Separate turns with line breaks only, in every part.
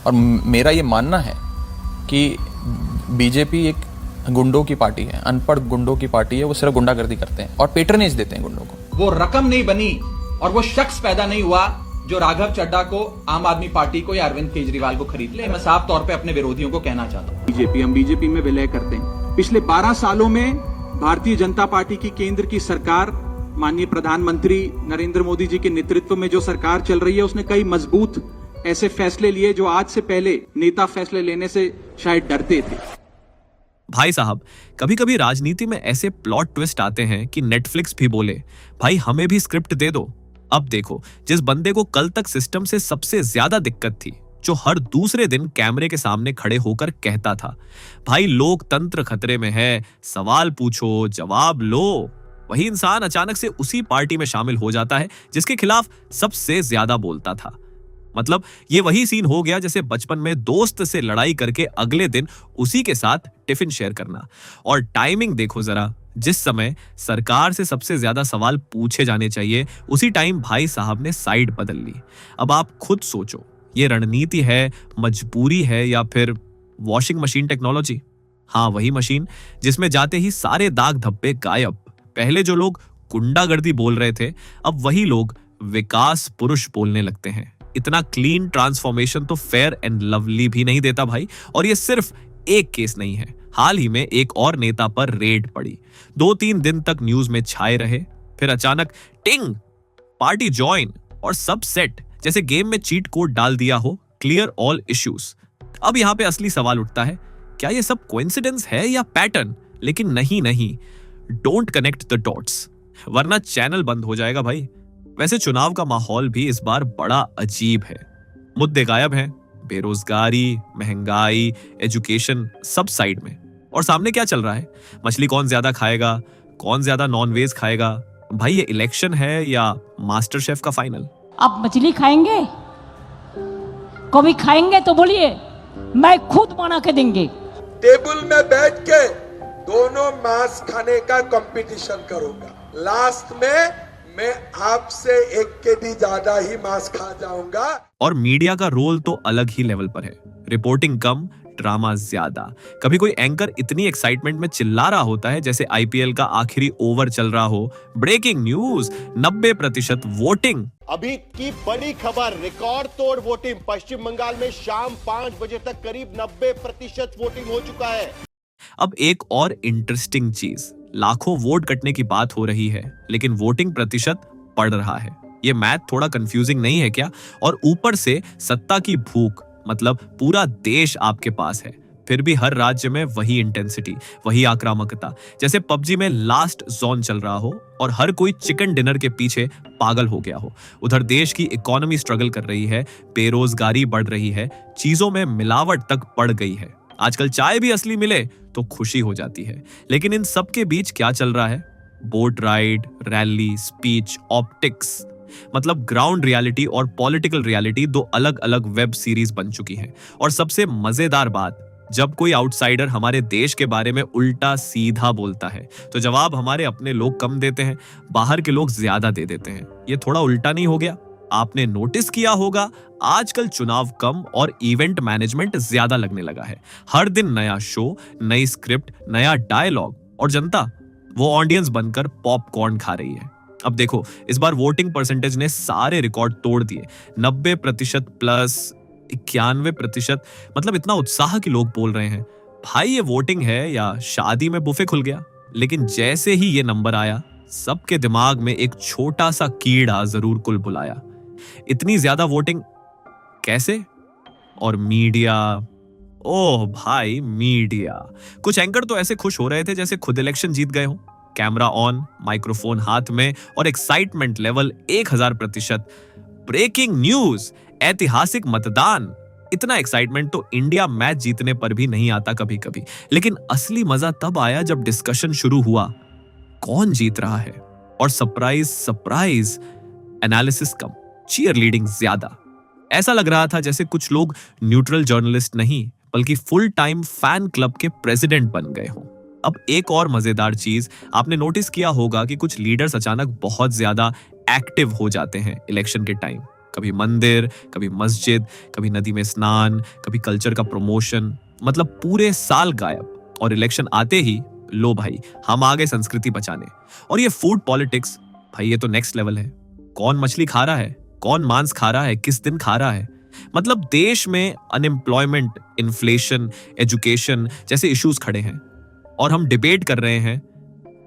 और मेरा ये मानना है कि बीजेपी एक गुंडों की पार्टी है, अनपढ़ गुंडों की पार्टी है। वो सिर्फ गुंडागर्दी करते हैं और पेट्रनेज देते हैं गुंडों को।
वो रकम नहीं बनी और वो शख्स पैदा नहीं हुआ जो राघव चड्ढा को, आम आदमी पार्टी को या अरविंद केजरीवाल को खरीद ले। मैं साफ तौर पे अपने विरोधियों को कहना चाहता हूं,
हम बीजेपी में विलय करते हैं। पिछले 12 सालों में भारतीय जनता पार्टी की केंद्र की सरकार, माननीय प्रधानमंत्री नरेंद्र मोदी जी के नेतृत्व में जो सरकार चल रही है, उसने कई मजबूत ऐसे फैसले लिए जो आज से पहले नेता फैसले लेने से शायद डरते थे।
भाई साहब, कभी कभी राजनीति में ऐसे प्लॉट ट्विस्ट आते हैं कि नेटफ्लिक्स भी बोले, भाई हमें भी स्क्रिप्ट दे दो। अब देखो, जिस बंदे को कल तक सिस्टम से सबसे ज्यादा दिक्कत थी, जो हर दूसरे दिन कैमरे के सामने खड़े होकर कहता था, भाई लोकतंत्र खतरे में है, सवाल पूछो जवाब लो, वही इंसान अचानक से उसी पार्टी में शामिल हो जाता है जिसके खिलाफ सबसे ज्यादा बोलता था। मतलब ये वही सीन हो गया जैसे बचपन में दोस्त से लड़ाई करके अगले दिन उसी के साथ टिफिन शेयर करना। और टाइमिंग देखो जरा, जिस समय सरकार से सबसे ज्यादा सवाल पूछे जाने चाहिए, उसी टाइम भाई साहब ने साइड बदल ली। अब आप खुद सोचो, ये रणनीति है, मजबूरी है, या फिर वॉशिंग मशीन टेक्नोलॉजी? हाँ, वही मशीन जिसमें जाते ही सारे दाग धब्बे गायब। पहले जो लोग गुंडागर्दी बोल रहे थे, अब वही लोग विकास पुरुष बोलने लगते हैं। इतना क्लीन ट्रांसफॉर्मेशन तो फेयर एंड लवली भी नहीं देता भाई। और ये सिर्फ एक केस नहीं है, हाल ही में एक और नेता पर रेड पड़ी, 2-3 दिन तक न्यूज में छाए रहे, फिर अचानक टिंग, पार्टी ज्वाइन और सब सेट, जैसे गेम में चीट कोड डाल दिया हो, क्लियर ऑल इश्यूज। अब यहां पे असली सवाल उठता है, क्या ये सब कोइंसिडेंस है या पैटर्न? लेकिन नहीं, डोंट कनेक्ट द डॉट्स, वरना चैनल बंद हो जाएगा भाई। वैसे चुनाव का माहौल भी इस बार बड़ा अजीब है। मुद्दे गायब हैं, बेरोजगारी, महंगाई, एजुकेशन, सब साइड में। और सामने क्या चल रहा है? मछली कौन ज्यादा खाएगा, कौन ज्यादा नॉनवेज खाएगा? भाई ये इलेक्शन है या मास्टर शेफ का फाइनल?
आप मछली खाएंगे? कभी खाएंगे तो बोलिए, मैं खुद बना के देंगे।
टेबल में बैठ के दोनों मांस खाने का कंपटीशन करूंगा। लास्ट में मैं आपसे 1 केजी ज्यादा ही मांस खा जाऊंगा।
और मीडिया का रोल तो अलग ही लेवल पर है। रिपोर्टिंग कम, ड्रामा ज्यादा। कभी कोई एंकर इतनी एक्साइटमेंट में चिल्ला रहा होता है जैसे आईपीएल का आखिरी ओवर चल रहा हो। Breaking news, 90% voting.
अभी की बड़ी खबर, रिकॉर्ड तोड़ वोटिंग। पश्चिम बंगाल में शाम 5 बजे तक करीब 90% वोटिंग हो चुका है।
अब एक और इंटरेस्टिंग चीज, लाखों वोट कटने की बात हो रही है, लेकिन वोटिंग प्रतिशत बढ़ रहा है। ये मैथ थोड़ा कंफ्यूजिंग नहीं है क्या? और ऊपर से सत्ता की भूख, मतलब पूरा देश आपके पास है, फिर भी हर राज्य में वही इंटेंसिटी, वही आक्रामकता, जैसे पबजी में लास्ट जोन चल रहा हो और हर कोई चिकन डिनर के पीछे पागल हो गया हो। उधर देश की इकोनॉमी स्ट्रगल कर रही है, बेरोजगारी बढ़ रही है, चीजों में मिलावट तक बढ़ गई है। आजकल चाय भी असली मिले तो खुशी हो जाती है। लेकिन इन सब के बीच क्या चल रहा है? Boat ride, rally, speech, optics, मतलब ग्राउंड रियलिटी और पॉलिटिकल रियलिटी 2 अलग अलग वेब सीरीज बन चुकी हैं। और सबसे मजेदार बात, जब कोई आउटसाइडर हमारे देश के बारे में उल्टा सीधा बोलता है तो जवाब हमारे अपने लोग कम देते हैं, बाहर के लोग ज्यादा दे देते हैं। ये थोड़ा उल्टा नहीं हो गया? आपने नोटिस किया होगा, आजकल चुनाव कम और इवेंट मैनेजमेंट ज्यादा लगने लगा है। हर दिन नया शो, नई स्क्रिप्ट, नया डायलॉग, और जनता वो ऑडियंस बनकर पॉपकॉर्न खा रही है। अब देखो, इस बार वोटिंग परसेंटेज ने सारे रिकॉर्ड तोड़ दिए। 90% प्लस 91%, मतलब इतना उत्साह कि लोग बोल रहे हैं, भाई ये वोटिंग है या शादी में बुफे खुल गया? लेकिन जैसे ही ये नंबर आया, सबके दिमाग में एक छोटा सा कीड़ा जरूर कुल बुलाया, इतनी ज्यादा वोटिंग कैसे? और मीडिया, ओह भाई मीडिया, कुछ एंकर तो ऐसे खुश हो रहे थे जैसे खुद इलेक्शन जीत गए हो। कैमरा ऑन, माइक्रोफोन हाथ में और एक्साइटमेंट लेवल 1000%। ब्रेकिंग न्यूज, ऐतिहासिक मतदान। इतना एक्साइटमेंट तो इंडिया मैच जीतने पर भी नहीं आता कभी कभी। लेकिन असली मजा तब आया जब डिस्कशन शुरू हुआ, कौन जीत रहा है? और सरप्राइज, एनालिसिस कम, चीयर लीडिंग ज्यादा। ऐसा लग रहा था जैसे कुछ लोग न्यूट्रल जर्नलिस्ट नहीं बल्कि फुल टाइम फैन क्लब के प्रेसिडेंट बन गए हों। अब एक और मजेदार चीज, आपने नोटिस किया होगा कि कुछ लीडर्स अचानक बहुत ज्यादा एक्टिव हो जाते हैं इलेक्शन के टाइम। कभी मंदिर, कभी मस्जिद, कभी नदी में स्नान, कभी कल्चर का प्रमोशन, मतलब पूरे साल गायब। और इलेक्शन आते ही लो भाई हम आ गए संस्कृति बचाने। और ये फूड पॉलिटिक्स भाई ये तो नेक्स्ट लेवल है। कौन मछली खा रहा है, कौन मांस खा रहा है, किस दिन खा रहा है, मतलब देश में अनएम्प्लॉयमेंट, इन्फ्लेशन, एजुकेशन जैसे इश्यूज खड़े हैं और हम डिबेट कर रहे हैं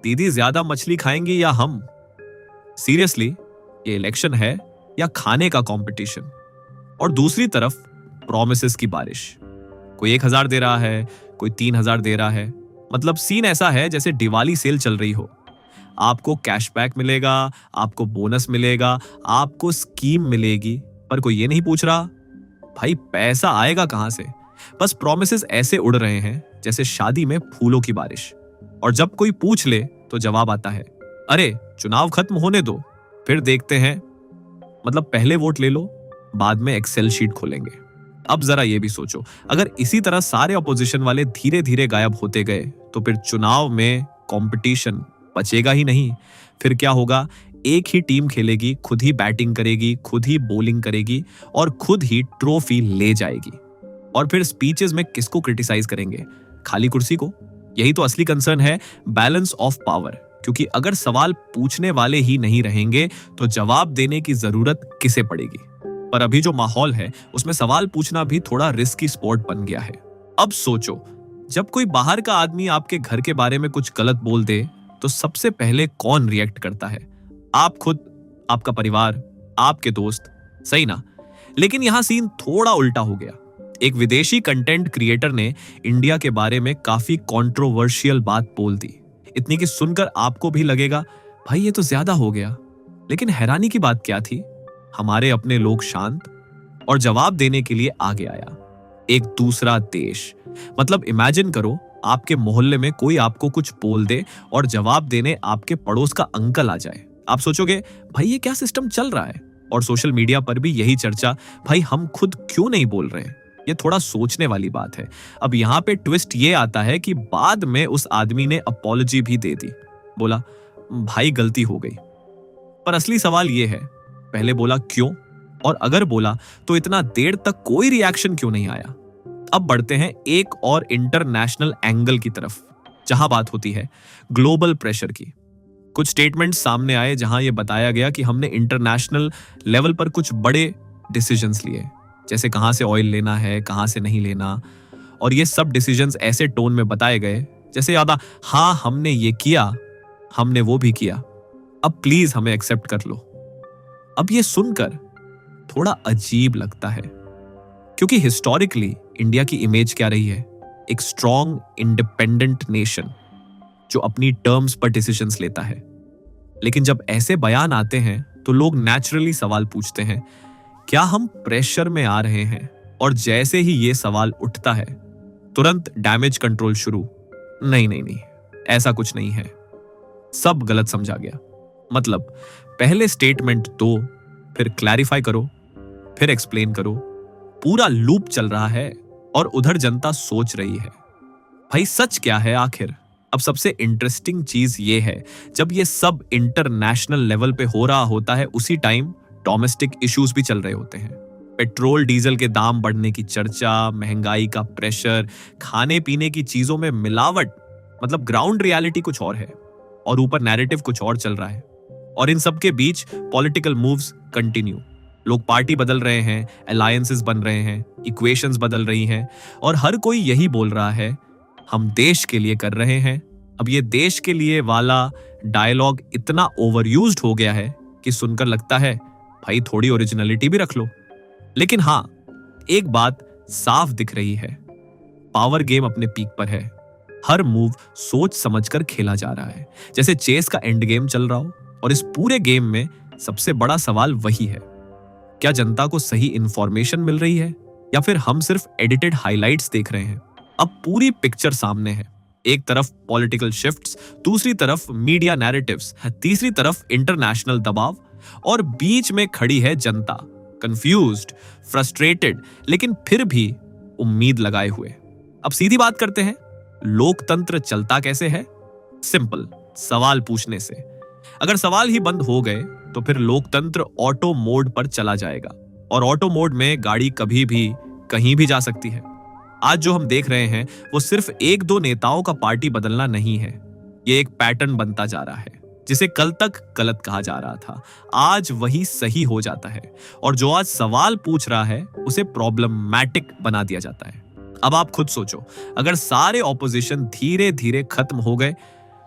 दीदी ज्यादा मछली खाएंगी या हम। सीरियसली ये इलेक्शन है या खाने का कंपटीशन। और दूसरी तरफ प्रॉमिसेस की बारिश, कोई 1000 दे रहा है, कोई 3000 दे रहा है, मतलब सीन ऐसा है जैसे दिवाली सेल चल रही हो। आपको कैशबैक मिलेगा, आपको बोनस मिलेगा, आपको स्कीम मिलेगी, पर कोई ये नहीं पूछ रहा भाई पैसा आएगा कहां से। बस प्रॉमिसेस ऐसे उड़ रहे हैं जैसे शादी में फूलों की बारिश। और जब कोई पूछ ले तो जवाब आता है अरे चुनाव खत्म होने दो फिर देखते हैं, मतलब पहले वोट ले लो बाद में एक्सेल शीट खोलेंगे। अब जरा ये भी सोचो अगर इसी तरह सारे अपोजिशन वाले धीरे धीरे गायब होते गए तो फिर चुनाव में कंपटीशन बचेगा ही नहीं। फिर क्या होगा, एक ही टीम खेलेगी, खुद ही बैटिंग करेगी, खुद ही बॉलिंग करेगी और खुद ही ट्रॉफी ले जाएगी। और फिर स्पीचेस में किसको क्रिटिसाइज करेंगे, खाली कुर्सी को। यही तो असली कंसर्न है, बैलेंस ऑफ पावर। क्योंकि अगर सवाल पूछने वाले ही नहीं रहेंगे तो जवाब देने की जरूरत किसे पड़ेगी। पर अभी जो माहौल है उसमें सवाल पूछना भी थोड़ा रिस्की स्पोर्ट बन गया है। अब सोचो जब कोई बाहर का आदमी आपके घर के बारे में कुछ गलत बोल दे तो सबसे पहले कौन रिएक्ट करता है? आप खुद, आपका परिवार, आपके दोस्त, सही ना? लेकिन यहां सीन थोड़ा उल्टा हो गया। एक विदेशी कंटेंट क्रिएटर ने इंडिया के बारे में काफी कंट्रोवर्शियल बात बोल दी, इतनी कि सुनकर आपको भी लगेगा भाई ये तो ज्यादा हो गया। लेकिन हैरानी की बात क्या थी, हमारे अपने लोग शांत और जवाब देने के लिए आगे आया। एक दूसरा देश, मतलब इमेजिन करो आपके मोहल्ले में कोई आपको कुछ बोल दे और जवाब देने आपके पड़ोस का अंकल आ जाए। आप सोचोगे भाई ये क्या सिस्टम चल रहा है। और सोशल मीडिया पर भी यही चर्चा, भाई हम खुद क्यों नहीं बोल रहे। ये थोड़ा सोचने वाली बात है। अब यहाँ पे ट्विस्ट ये आता है कि बाद में उस आदमी ने अपॉलॉजी भी दे दी, बोला भाई गलती हो गई। पर असली सवाल ये है, पहले बोला क्यों, और अगर बोला तो इतना देर तक कोई रिएक्शन क्यों नहीं आया। अब बढ़ते हैं एक और इंटरनेशनल एंगल की तरफ, जहां बात होती है ग्लोबल प्रेशर की। कुछ स्टेटमेंट्स सामने आए जहां यह बताया गया कि हमने इंटरनेशनल लेवल पर कुछ बड़े डिसीजंस लिए, जैसे कहां से ऑयल लेना है, कहां से नहीं लेना। और ये सब डिसीजंस ऐसे टोन में बताए गए जैसे यादा हाँ हमने ये किया, हमने वो भी किया, अब प्लीज हमें एक्सेप्ट कर लो। अब ये सुनकर थोड़ा अजीब लगता है, क्योंकि हिस्टोरिकली इंडिया की इमेज क्या रही है, एक स्ट्रॉन्ग इंडिपेंडेंट नेशन जो अपनी टर्म्स पर डिसीजंस लेता है। लेकिन जब ऐसे बयान आते हैं तो लोग नेचुरली सवाल पूछते हैं, क्या हम प्रेशर में आ रहे हैं? और जैसे ही ये सवाल उठता है तुरंत डैमेज कंट्रोल शुरू। नहीं नहीं नहीं, ऐसा कुछ नहीं है, सब गलत समझा गया। मतलब पहले स्टेटमेंट दो, फिर क्लैरिफाई करो, फिर एक्सप्लेन करो, पूरा लूप चल रहा है और उधर जनता सोच रही है भाई सच क्या है आखिर। अब सबसे इंटरेस्टिंग चीज ये है, जब ये सब इंटरनेशनल लेवल पे हो रहा होता है उसी टाइम डोमेस्टिक इश्यूज भी चल रहे होते हैं। पेट्रोल डीजल के दाम बढ़ने की चर्चा, महंगाई का प्रेशर, खाने पीने की चीजों में मिलावट, मतलब ग्राउंड रियलिटी कुछ और है और ऊपर नैरेटिव कुछ और चल रहा है। और इन सब के बीच पॉलिटिकल मूव्स कंटिन्यू, लोग पार्टी बदल रहे हैं, अलायंसेस बन रहे हैं, इक्वेशंस बदल रही हैं और हर कोई यही बोल रहा है हम देश के लिए कर रहे हैं। अब ये देश के लिए वाला डायलॉग इतना ओवरयूज्ड हो गया है कि सुनकर लगता है भाई थोड़ी ओरिजिनलिटी भी रख लो। लेकिन हां, एक बात साफ दिख रही है, पावर गेम अपने पीक पर है। हर मूव सोच समझकर खेला जा रहा है, जैसे चेस का एंड गेम चल रहा हो। और इस पूरे गेम में सबसे बड़ा सवाल वही है, क्या जनता को सही इंफॉर्मेशन मिल रही है या फिर हम सिर्फ एडिटेड हाइलाइट्स देख रहे हैं। अब पूरी पिक्चर सामने है, एक तरफ पॉलिटिकल शिफ्ट्स, दूसरी तरफ मीडिया नैरेटिव्स, तीसरी तरफ इंटरनेशनल दबाव और बीच में खड़ी है जनता, कंफ्यूज्ड, फ्रस्ट्रेटेड, लेकिन फिर भी उम्मीद लगाए हुए। अब सीधी बात करते हैं, लोकतंत्र चलता कैसे है? सिंपल, सवाल पूछने से। अगर सवाल ही बंद हो गए तो फिर लोकतंत्र ऑटो मोड पर चला जाएगा। और ऑटो मोड में गाड़ी कभी भी कहीं भी जा सकती है। आज जो हम देख रहे हैं वो सिर्फ एक दो नेताओं का पार्टी बदलना नहीं है, ये एक पैटर्न बनता जा रहा है। जिसे कल तक गलत कहा जा रहा था, आज वही सही हो जाता है, और जो आज सवाल पूछ रहा है उसे प्रॉब्लमैटिक बना दिया जाता है। अब आप खुद सोचो, अगर सारे ऑपोजिशन धीरे धीरे खत्म हो गए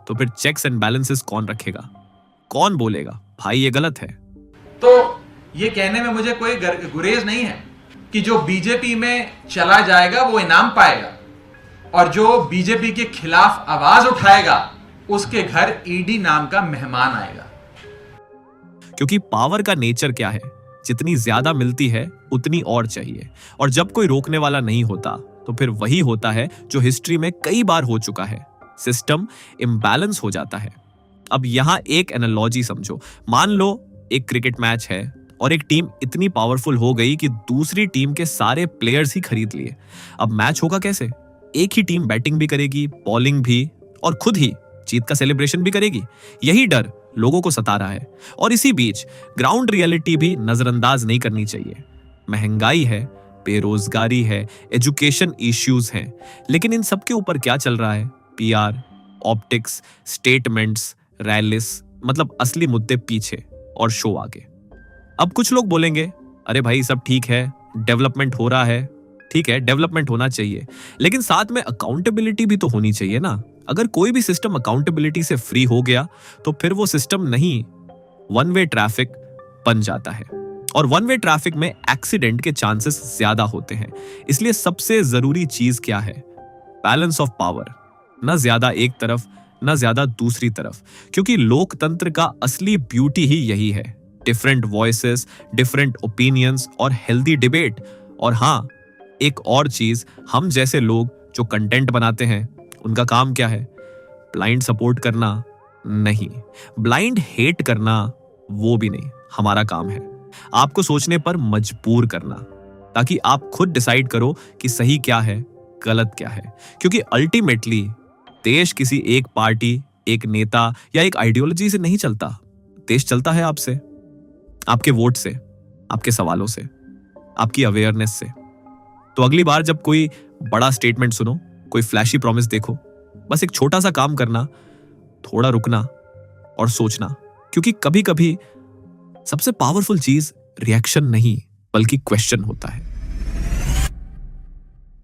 तो फिर चेक्स एंड बैलेंसेस कौन रखेगा? कौन बोलेगा भाई ये गलत है?
तो ये कहने में मुझे कोई गुरेज नहीं है कि जो बीजेपी में चला जाएगा वो इनाम पाएगा, और जो बीजेपी के खिलाफ आवाज उठाएगा उसके घर ईडी नाम का मेहमान आएगा।
क्योंकि पावर का नेचर क्या है, जितनी ज्यादा मिलती है उतनी और चाहिए, और जब कोई रोकने वाला नहीं होता तो फिर वही होता है जो हिस्ट्री में कई बार हो चुका है, सिस्टम इम्बैलेंस हो जाता है। अब यहां एक एनालॉजी समझो, मान लो एक क्रिकेट मैच है और एक टीम इतनी पावरफुल हो गई कि दूसरी टीम के सारे प्लेयर्स ही खरीद लिए। अब मैच होगा कैसे? एक ही टीम बैटिंग भी करेगी, बॉलिंग भी, और खुद ही जीत का सेलिब्रेशन भी करेगी। यही डर लोगों को सता रहा है, और इसी बीच ग्राउंड रियलिटी भी नजरअंदाज नहीं करनी चाहिए। महंगाई है, बेरोजगारी है, एजुकेशन इश्यूज हैं, लेकिन इन सब के ऊपर क्या चल रहा है? पीआर, ऑप्टिक्स, स्टेटमेंट्स, रैलिस, मतलब असली मुद्दे पीछे और शो आगे। अब कुछ लोग बोलेंगे, अरे भाई सब ठीक है, डेवलपमेंट हो रहा है। ठीक है, डेवलपमेंट होना चाहिए, लेकिन साथ में अकाउंटेबिलिटी भी तो होनी चाहिए ना। अगर कोई भी सिस्टम अकाउंटेबिलिटी से फ्री हो गया तो फिर वो सिस्टम नहीं, वन वे ट्रैफिक बन जाता है, और वन वे ट्रैफिक में एक्सीडेंट के चांसेस ज्यादा होते हैं। इसलिए सबसे जरूरी चीज क्या है? बैलेंस ऑफ पावर, ना ज्यादा एक तरफ ना ज्यादा दूसरी तरफ, क्योंकि लोकतंत्र का असली ब्यूटी ही यही है, डिफरेंट वॉइसेस, डिफरेंट ओपिनियंस और हेल्दी डिबेट। और हाँ, एक और चीज, हम जैसे लोग जो कंटेंट बनाते हैं उनका काम क्या है? ब्लाइंड सपोर्ट करना नहीं, ब्लाइंड हेट करना वो भी नहीं। हमारा काम है आपको सोचने पर मजबूर करना, ताकि आप खुद डिसाइड करो कि सही क्या है, गलत क्या है। क्योंकि अल्टीमेटली देश किसी एक पार्टी, एक नेता या एक आइडियोलॉजी से नहीं चलता। देश चलता है आपसे, आपके वोट से, आपके सवालों से, आपकी अवेयरनेस से। तो अगली बार जब कोई बड़ा स्टेटमेंट सुनो, कोई फ्लैशी प्रॉमिस देखो, बस एक छोटा सा काम करना, थोड़ा रुकना और सोचना, क्योंकि कभी कभी सबसे पावरफुल चीज रिएक्शन नहीं बल्कि क्वेश्चन होता है।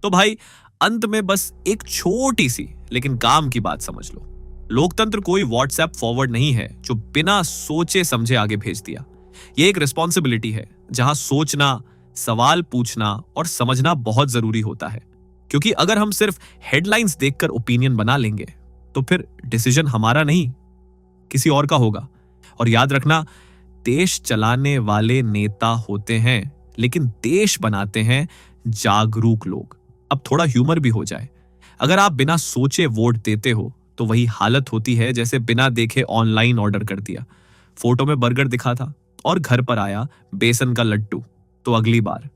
तो भाई अंत में बस एक छोटी सी लेकिन काम की बात समझ लो, लोकतंत्र कोई व्हाट्सएप फॉरवर्ड नहीं है जो बिना सोचे समझे आगे भेज दिया। ये एक रिस्पॉन्सिबिलिटी है जहां सोचना, सवाल पूछना और समझना बहुत जरूरी होता है। क्योंकि अगर हम सिर्फ हेडलाइंस देखकर ओपिनियन बना लेंगे तो फिर डिसीजन हमारा नहीं, किसी और का होगा। और याद रखना, देश चलाने वाले नेता होते हैं, लेकिन देश बनाते हैं जागरूक लोग। अब थोड़ा ह्यूमर भी हो जाए, अगर आप बिना सोचे वोट देते हो तो वही हालत होती है जैसे बिना देखे ऑनलाइन ऑर्डर कर दिया। फोटो में बर्गर दिखा था और घर पर आया बेसन का लड्डू। तो अगली बार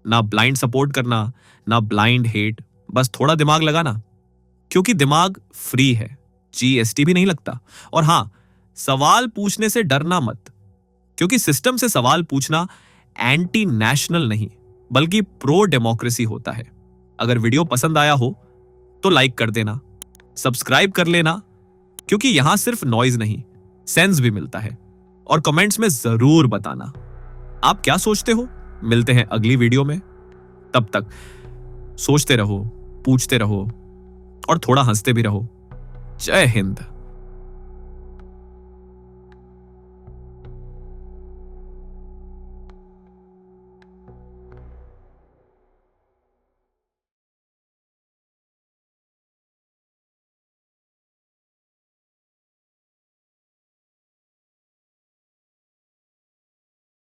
ना ब्लाइंड सपोर्ट करना, ना ब्लाइंड हेट, बस थोड़ा दिमाग लगाना, क्योंकि दिमाग फ्री है, जीएसटी भी नहीं लगता। और हाँ, सवाल पूछने से डरना मत, क्योंकि सिस्टम से सवाल पूछना एंटी नेशनल नहीं बल्कि प्रो डेमोक्रेसी होता है। अगर वीडियो पसंद आया हो तो लाइक कर देना, सब्सक्राइब कर लेना, क्योंकि यहां सिर्फ नॉइज नहीं, सेंस भी मिलता है। और कमेंट्स में जरूर बताना आप क्या सोचते हो। मिलते हैं अगली वीडियो में, तब तक सोचते रहो, पूछते रहो और थोड़ा हंसते भी रहो। जय हिंद।